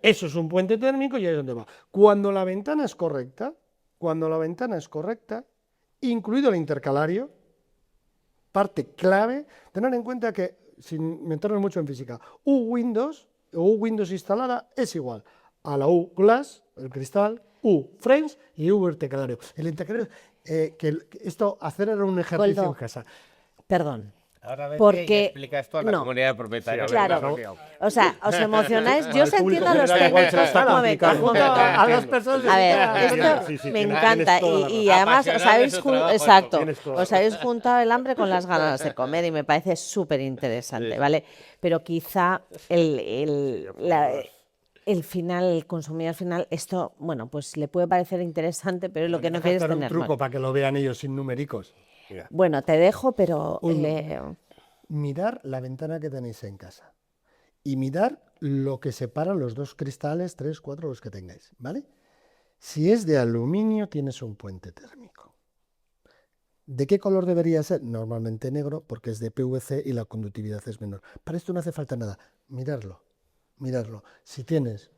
eso es un puente térmico y ahí es donde va. Cuando la ventana es correcta, incluido el intercalario, parte clave, tener en cuenta que, sin meternos mucho en física, U Windows instalada es igual a la U glass, el cristal, U frames y U intercalario. El intercalario, esto hacer era un ejercicio Coldo. en casa. Perdón, Ahora ves Porque- que explica esto a la no. comunidad de propietarios. Sí, a ver, Claro. O sea, os emocionáis. Yo os Al público entiendo a los general igual se técnicos. les sale Un momento, aplicar un momento. A las personas A ver, Claro, esto sí, sí, me tienes encanta toda la y razón. además os Apasionado de habéis, su trabajo, exacto, tienes toda la os habéis juntado el hambre con las ganas de comer y me parece súper interesante, ¿vale? Pero quizá el final, el consumidor final, esto, bueno, pues le puede parecer interesante, pero lo que no quiere es hacer un tener truco mal. para que lo vean ellos sin numéricos. Bueno, te dejo, pero Mirar la ventana que tenéis en casa y mirar lo que separa los dos cristales, 3, 4, los que tengáis, ¿vale? Si es de aluminio, tienes un puente térmico. ¿De qué color debería ser? Normalmente negro, porque es de PVC y la conductividad es menor. Para esto no hace falta nada. Mirarlo, mirarlo. Si tienes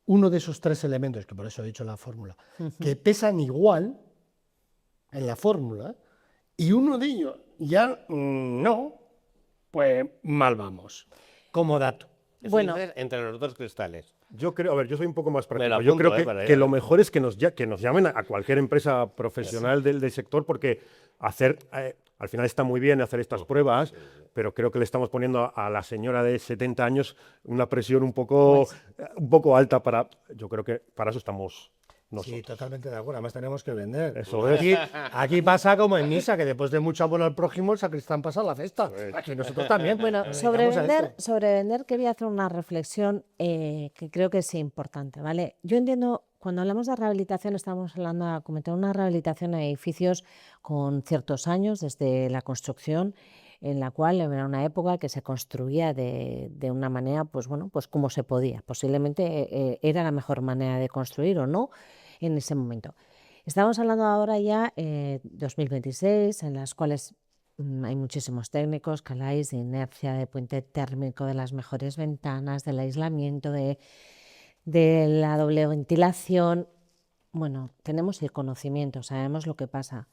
uno de esos 3 elementos, que por eso he dicho la fórmula, que pesan igual en la fórmula, y uno de ellos ya no, pues mal vamos. Como dato. Bueno. Entre los dos cristales. Yo creo, a ver, yo soy un poco más Me práctico. lo Yo apunto, creo para que ir. lo mejor es que nos llamen a cualquier empresa profesional del sector, porque hacer, al final está muy bien hacer estas pruebas, pero creo que le estamos poniendo a la señora de 70 años una presión un poco alta para. Yo creo que para eso estamos nosotros. Sí, totalmente de acuerdo. Además tenemos que vender. Eso es. Aquí pasa como en misa, que después de mucho abono al prójimo, el sacristán pasa la festa. Aquí nosotros también. bueno, Nos sobre dedicamos a vender, esto. sobre vender quería hacer una reflexión que creo que es importante, ¿vale? Yo entiendo, cuando hablamos de rehabilitación, estamos hablando de acometer una rehabilitación a edificios con ciertos años desde la construcción, en la cual era una época que se construía de una manera, pues bueno, pues como se podía. Posiblemente era la mejor manera de construir o no en ese momento. Estamos hablando ahora ya 2026, en las cuales hay muchísimos técnicos que habláis de inercia, de puente térmico, de las mejores ventanas, del aislamiento, de la doble ventilación. Bueno, tenemos el conocimiento, sabemos lo que pasa,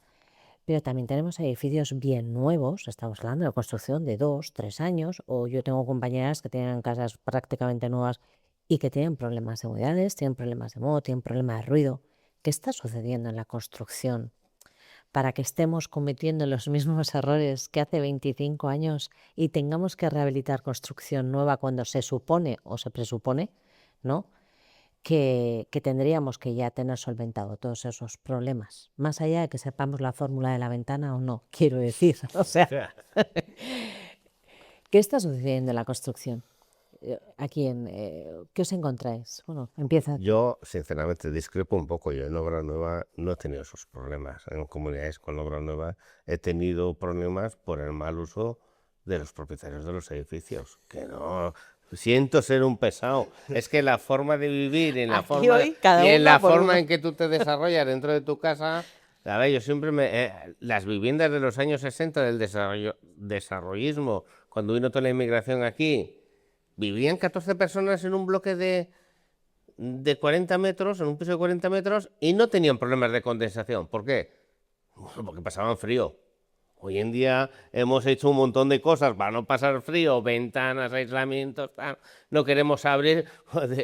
pero también tenemos edificios bien nuevos, estamos hablando de construcción de 2, 3 años, o yo tengo compañeras que tienen casas prácticamente nuevas y que tienen problemas de humedades, tienen problemas de moho, tienen problemas de ruido. ¿Qué está sucediendo en la construcción para que estemos cometiendo los mismos errores que hace 25 años y tengamos que rehabilitar construcción nueva cuando se supone o se presupone, ¿no?, que tendríamos que ya tener solventado todos esos problemas, más allá de que sepamos la fórmula de la ventana o no, quiero decir. O sea, ¿qué está sucediendo en la construcción? Aquí, ¿qué os encontráis? Bueno, empieza. Yo, sinceramente, discrepo un poco. Yo en obra nueva no he tenido esos problemas. En comunidades con obra nueva he tenido problemas por el mal uso de los propietarios de los edificios. Que no. Siento ser un pesado. Es que la forma de vivir, en la Aquí forma hoy, cada y en uno la por forma uno. en que tú te desarrollas dentro de tu casa. A ver, yo siempre las viviendas de los años 60 del desarrollismo, cuando vino toda la inmigración aquí, vivían 14 personas en un bloque de 40 metros, en un piso de 40 metros, y no tenían problemas de condensación. ¿Por qué? Bueno, porque pasaban frío. Hoy en día hemos hecho un montón de cosas para no pasar frío, ventanas, aislamientos, tal. No queremos abrir.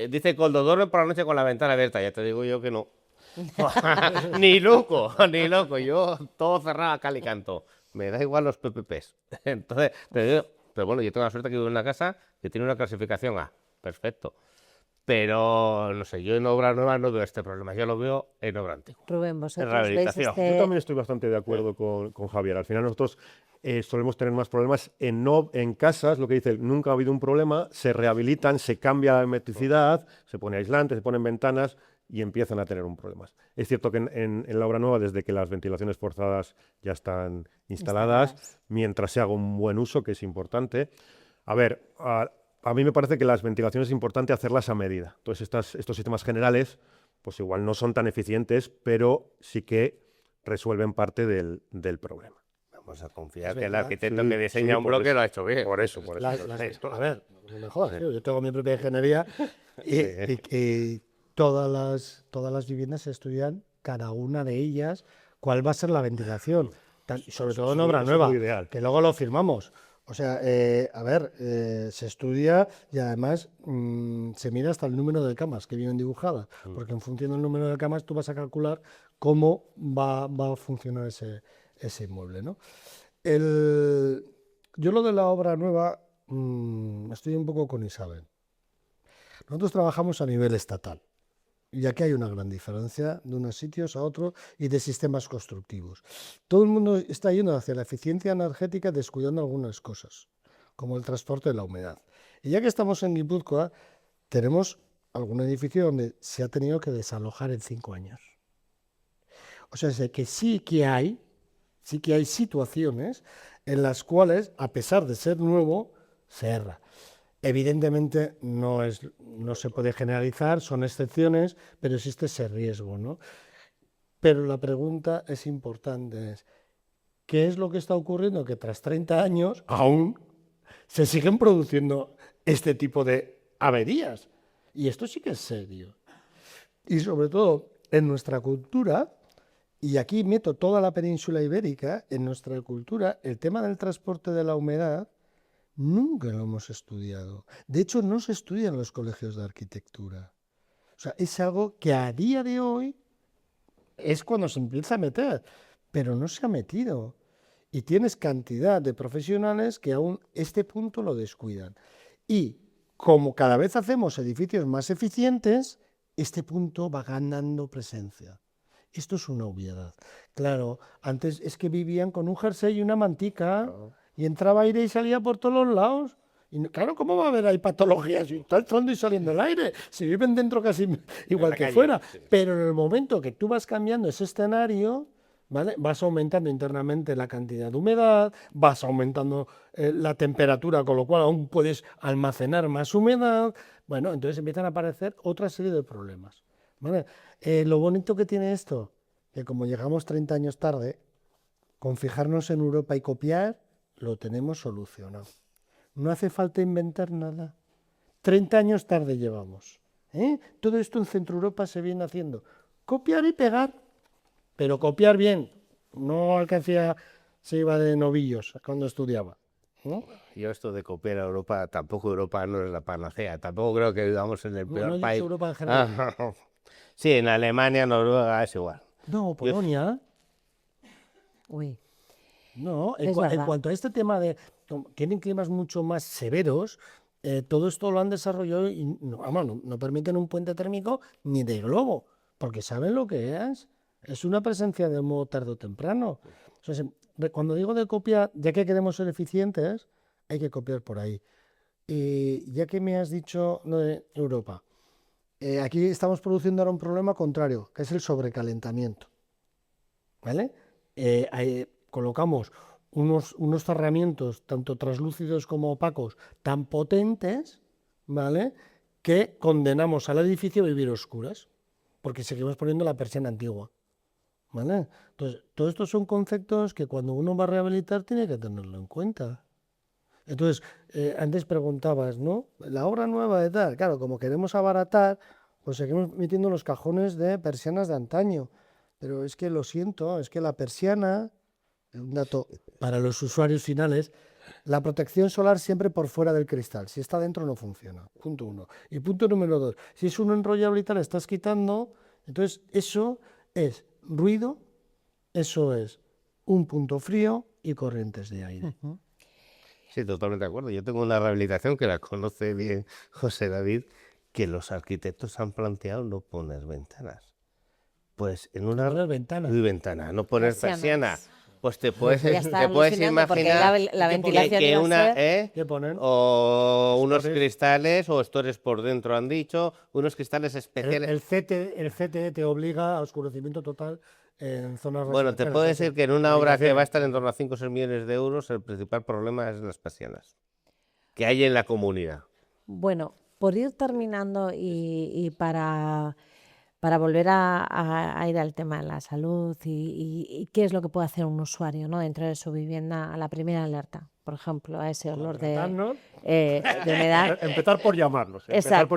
Dice Coldo, duerme por la noche con la ventana abierta. Ya te digo yo que no. Ni loco, ni loco. Yo todo cerrado a cal y canto. Me da igual los PPPs. Entonces, pero bueno, yo tengo la suerte que vivo en una casa que tiene una clasificación A. Perfecto. Pero, no sé, yo en obra nueva no veo este problema. Yo lo veo en obra antigua. Rubén, vosotros veis rehabilitación. este... Yo también estoy bastante de acuerdo con Javier. Al final nosotros solemos tener más problemas en casas, lo que dice, nunca ha habido un problema, se rehabilitan, se cambia la hermeticidad, se pone aislante, se ponen ventanas y empiezan a tener un problema. Es cierto que en la obra nueva, desde que las ventilaciones forzadas ya están instaladas, mientras se haga un buen uso, que es importante. A ver, a mí me parece que las ventilaciones es importante hacerlas a medida. Entonces, estos sistemas generales, pues igual no son tan eficientes, pero sí que resuelven parte del problema. Vamos a confiar Es que el verdad. arquitecto Sí, que diseña sí, un por bloque eso. lo ha hecho bien. Por eso. A ver, no me jodas, tío, yo tengo mi propia ingeniería y todas las viviendas se estudian, cada una de ellas, cuál va a ser la ventilación, sobre todo en obra eso es nueva, lo ideal. que luego lo firmamos. O sea, a ver, se estudia y además se mira hasta el número de camas que vienen dibujadas, porque en función del número de camas tú vas a calcular cómo va a funcionar ese inmueble, ¿no? yo lo de la obra nueva, estoy un poco con Isabel. Nosotros trabajamos a nivel estatal. Y aquí hay una gran diferencia de unos sitios a otros y de sistemas constructivos. Todo el mundo está yendo hacia la eficiencia energética descuidando algunas cosas, como el transporte de la humedad. Y ya que estamos en Guipúzcoa, tenemos algún edificio donde se ha tenido que desalojar en 5 años. O sea, es que sí que hay situaciones en las cuales, a pesar de ser nuevo, se erra. Evidentemente no se puede generalizar, son excepciones, pero existe ese riesgo, ¿no? Pero la pregunta es importante, ¿qué es lo que está ocurriendo? Que tras 30 años aún se siguen produciendo este tipo de averías. Y esto sí que es serio. Y sobre todo en nuestra cultura, y aquí meto toda la península ibérica, en nuestra cultura el tema del transporte de la humedad nunca lo hemos estudiado. De hecho, no se estudia en los colegios de arquitectura. O sea, es algo que a día de hoy es cuando se empieza a meter, pero no se ha metido. Y tienes cantidad de profesionales que aún este punto lo descuidan. Y como cada vez hacemos edificios más eficientes, este punto va ganando presencia. Esto es una obviedad. Claro, antes es que vivían con un jersey y una mantica. Y entraba aire y salía por todos los lados. Y claro, ¿cómo va a haber ahí patologías? Si está entrando y saliendo el aire. Si viven dentro casi igual que fuera. Sí. Pero en el momento que tú vas cambiando ese escenario, ¿vale? Vas aumentando internamente la cantidad de humedad, vas aumentando la temperatura, con lo cual aún puedes almacenar más humedad. Bueno, entonces empiezan a aparecer otra serie de problemas, ¿vale? Lo bonito que tiene esto, que como llegamos 30 años tarde, con fijarnos en Europa y copiar, lo tenemos solucionado. No hace falta inventar nada. 30 años tarde llevamos. Todo esto en Centro Europa se viene haciendo. Copiar y pegar, pero copiar bien. No al que hacía, se iba de novillos cuando estudiaba, ¿no? Yo esto de copiar a Europa, tampoco Europa no es la panacea. Tampoco creo que vivamos en el peor no país. Europa en general. Sí, en Alemania, Noruega es igual. No, Polonia. Uy. No, en cuanto a este tema de tienen climas mucho más severos, todo esto lo han desarrollado y no permiten un puente térmico ni de globo, porque saben lo que es. Es una presencia de modo tarde o temprano. O sea, cuando digo de copiar, ya que queremos ser eficientes, hay que copiar por ahí. Y ya que me has dicho lo de Europa, aquí estamos produciendo ahora un problema contrario, que es el sobrecalentamiento. ¿Vale? Colocamos unos cerramientos, tanto translúcidos como opacos, tan potentes, ¿vale?, que condenamos al edificio a vivir a oscuras, porque seguimos poniendo la persiana antigua, ¿vale? Entonces, todos estos son conceptos que cuando uno va a rehabilitar tiene que tenerlo en cuenta. Entonces, antes preguntabas, ¿no? La obra nueva de tal, claro, como queremos abaratar, pues seguimos metiendo los cajones de persianas de antaño. Pero es que lo siento, es que la persiana, un dato para los usuarios finales, la protección solar siempre por fuera del cristal. Si está dentro no funciona. Punto 1. Y punto número 2. Si es un enrollable y tal, estás quitando, entonces eso es ruido, eso es un punto frío y corrientes de aire. Uh-huh. Sí, totalmente de acuerdo. Yo tengo una rehabilitación que la conoce bien José David, que los arquitectos han planteado no poner ventanas. Pues en una ventana, no poner persiana. Pues te puedes imaginar la ventilación que una ¿Qué ponen? o unos cristales o estores por dentro han dicho, unos cristales especiales. El CTE te obliga a oscurecimiento total en zonas. Bueno, te puedo decir que en una obra que va a estar en torno a 5 o 6 millones de euros, el principal problema es las persianas que hay en la comunidad. Bueno, por ir terminando y para volver a ir al tema de la salud y qué es lo que puede hacer un usuario, ¿no?, dentro de su vivienda a la primera alerta, por ejemplo, a ese olor de humedad. Empezar por llamarnos, Exacto.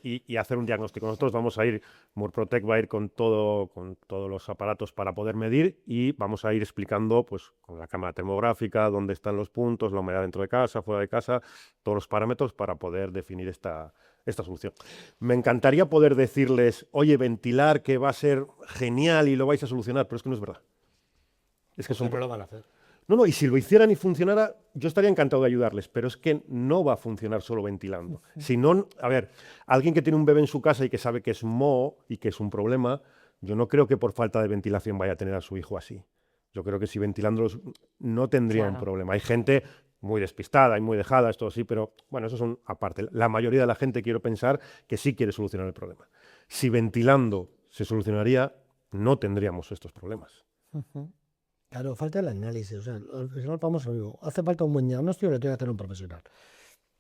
y hacer un diagnóstico. Nosotros vamos a ir, Murprotec va a ir con todos los aparatos para poder medir y vamos a ir explicando, pues, con la cámara termográfica, dónde están los puntos, la humedad dentro de casa, fuera de casa, todos los parámetros para poder definir esta solución. Me encantaría poder decirles, oye, ventilar, que va a ser genial y lo vais a solucionar, pero es que no es verdad. Es que siempre lo van a hacer. No, y si lo hicieran y funcionara, yo estaría encantado de ayudarles, pero es que no va a funcionar solo ventilando. Si no, a ver, alguien que tiene un bebé en su casa y que sabe que es moho y que es un problema, yo no creo que por falta de ventilación vaya a tener a su hijo así. Yo creo que si ventilándolos no tendría un Claro. problema. Hay gente muy despistada y muy dejada, esto sí, pero bueno, eso son aparte. La mayoría de la gente quiero pensar que sí quiere solucionar el problema. Si ventilando se solucionaría, no tendríamos estos problemas. Ujú. Claro, falta el análisis. O sea, al final vamos a lo hace falta un buen diagnóstico y lo tiene que hacer un profesional.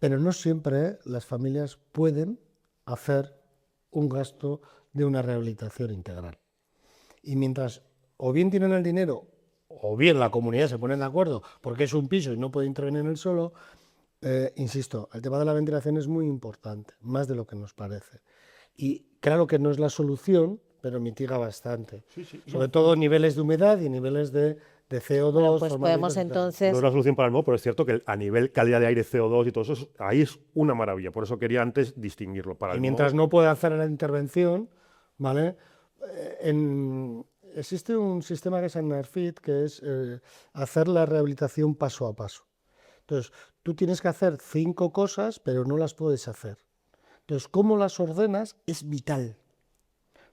Pero no siempre las familias pueden hacer un gasto de una rehabilitación integral. Y mientras o bien tienen el dinero o bien la comunidad se pone de acuerdo porque es un piso y no puede intervenir en él solo, insisto, el tema de la ventilación es muy importante, más de lo que nos parece. Y claro que no es la solución, pero mitiga bastante. Sobre todo niveles de humedad y niveles de CO2. Bueno, pues podemos formaldehídos, etcétera. No entonces, es la solución para el moho, pero es cierto que a nivel calidad de aire, CO2 y todo eso, ahí es una maravilla. Por eso quería antes distinguirlo. Para Y el mientras moho, no pueda hacer la intervención, ¿vale? Existe un sistema que es en NERFIT, que es hacer la rehabilitación paso a paso. Entonces, tú tienes que hacer 5 cosas, pero no las puedes hacer. Entonces, cómo las ordenas es vital,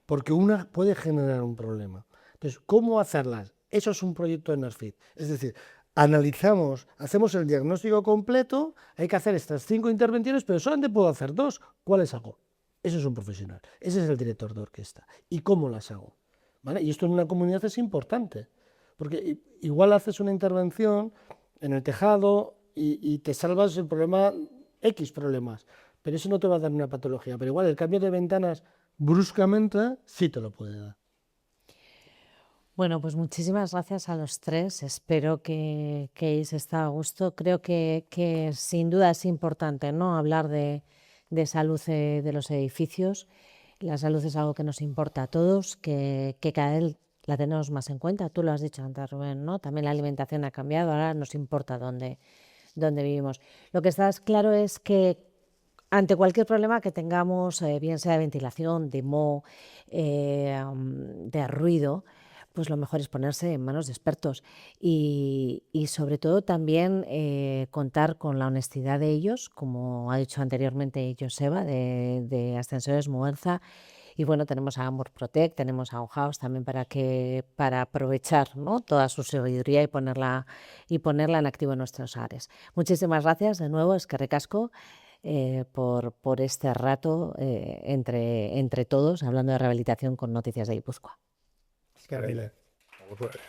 porque una puede generar un problema. Entonces, ¿cómo hacerlas? Eso es un proyecto de NERFIT. Es decir, analizamos, hacemos el diagnóstico completo, hay que hacer estas 5 intervenciones, pero solamente puedo hacer 2. ¿Cuáles hago? Eso es un profesional. Ese es el director de orquesta. ¿Y cómo las hago? ¿Vale? Y esto en una comunidad es importante, porque igual haces una intervención en el tejado y te salvas el problema, X problemas, pero eso no te va a dar una patología. Pero igual el cambio de ventanas bruscamente sí te lo puede dar. bueno, pues muchísimas gracias a los tres. Espero que hayáis estado a gusto. Creo que sin duda es importante, ¿no? Hablar de salud de los edificios. La salud es algo que nos importa a todos, que cada vez la tenemos más en cuenta. Tú lo has dicho antes, Rubén, ¿no? También la alimentación ha cambiado, ahora nos importa dónde vivimos. Lo que está claro es que ante cualquier problema que tengamos, bien sea de ventilación, de moho, de ruido, pues lo mejor es ponerse en manos de expertos y sobre todo también contar con la honestidad de ellos, como ha dicho anteriormente Joseba, de Ascensores Muenza. Y bueno, tenemos a Amor Protect, tenemos a House también para aprovechar, ¿no? Toda su sabiduría y ponerla en activo en nuestros hogares. Muchísimas gracias de nuevo, eskerrik asko. Por este rato entre todos, hablando de rehabilitación con Noticias de Guipúzcoa. Es que, Vamos a ver.